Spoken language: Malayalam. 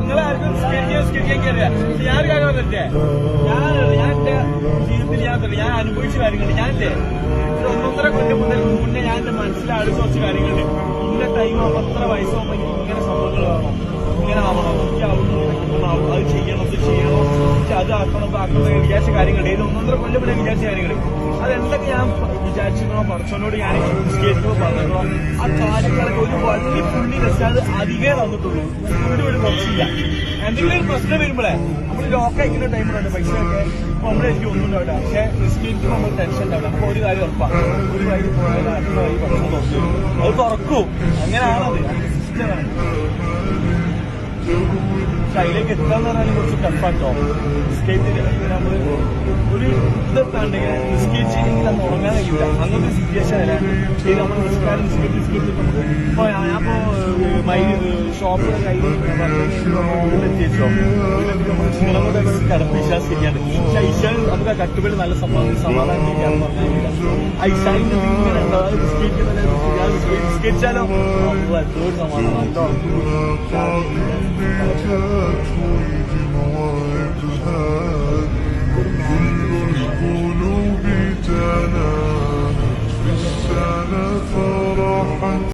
നിങ്ങളാർക്കും സ്കരിക്കാൻ കയറിയ ഞാൻ കാര്യം പറഞ്ഞിട്ടേ ഞാൻ എന്റെ ജീവിതത്തിൽ ഞാൻ അനുഭവിച്ച കാര്യങ്ങളുണ്ട്. ഞാനില്ലേ ഒരു 1.5 കൊല്ലം മുന്നേ ഞാൻ എന്റെ മനസ്സിലാട് കുറച്ച് കാര്യങ്ങളുണ്ട്. ഇന്ന ടൈം ആവുമ്പോ അത്ര വയസ്സാകുമ്പോ എനിക്ക് ഇങ്ങനെ സംഭവങ്ങൾ വേണം, ഇങ്ങനെ ആവണം, എനിക്ക് ആവണം, അത് ചെയ്യണം, ഇത് ചെയ്യണം, എനിക്ക് അത് ആക്കണം, വിചാരിച്ച കാര്യങ്ങളുണ്ട്. ഇത് 1.5 കൊല്ലം മുന്നേ വിചാരിച്ച കാര്യങ്ങൾ അതെന്തൊക്കെ ഞാൻ വിചാരിച്ചിരുന്നോ പറച്ചോനോട് ഞാൻ സ്റ്റേജിലോ പറഞ്ഞോ ആ കാര്യങ്ങളൊക്കെ ഒരു വള്ളി പുള്ളി വെച്ചാൽ അധികേ തന്നിട്ടുള്ളൂ. ഒരു കുറച്ചില്ല. എന്തെങ്കിലും ഒരു പ്രശ്നം വരുമ്പോഴേ നമ്മൾ ലോക്ക് അയക്കുന്ന ടൈമിലുണ്ട് പൈസയൊക്കെ നമ്മളെ എനിക്ക് ഒന്നും ഉണ്ടാവില്ല. പക്ഷെ സ്റ്റേജിൽ നമ്മൾ ടെൻഷൻ ഉണ്ടാവില്ല. നമുക്ക് ഒരു കാര്യം ഉറപ്പാണ്, ഒരു വഴി പോയാൽ അടുത്ത വഴി ഭക്ഷണം തുറക്കും, അത് തുറക്കും. അങ്ങനെയാണത്, അതിന്റെ സിസ്റ്റമാണ്. പക്ഷെ അതിലേക്ക് എത്താന്ന് പറഞ്ഞാൽ കുറച്ച് ടഫാട്ടോ. നിസ്കരിച്ചിട്ട് നമ്മള് ഒരു ഇതെത്താണ്ടെങ്കിൽ നിസ്കരിച്ചില്ലെങ്കിൽ നമ്മൾ ഉറങ്ങാൻ കഴിയില്ല. അങ്ങനത്തെ സിറ്റുവേഷൻ വരാണ്ട് ശരി നമ്മൾ നിസ്കാരം നിസ്കരിച്ച് നമുക്ക് ഇപ്പൊ ഞാനിപ്പോ ഷോപ്പിലെ കയ്യിൽ എത്തിച്ചോ നമ്മൾ ക്ഷീണം കൊണ്ട് കിടപ്പ് വിശ്വാസിക്കാണ്ട്. പക്ഷെ ഐശാൻ നമുക്ക് ആ കട്ടുപടി നല്ല സമാധാനം ചെയ്യാന്ന് പറഞ്ഞാൽ ഐശാനിന്റെ ഇങ്ങനെ ഉണ്ടാവും. നിസ്കരിച്ചാലോ എന്തോ ഒരു സമാധാനം.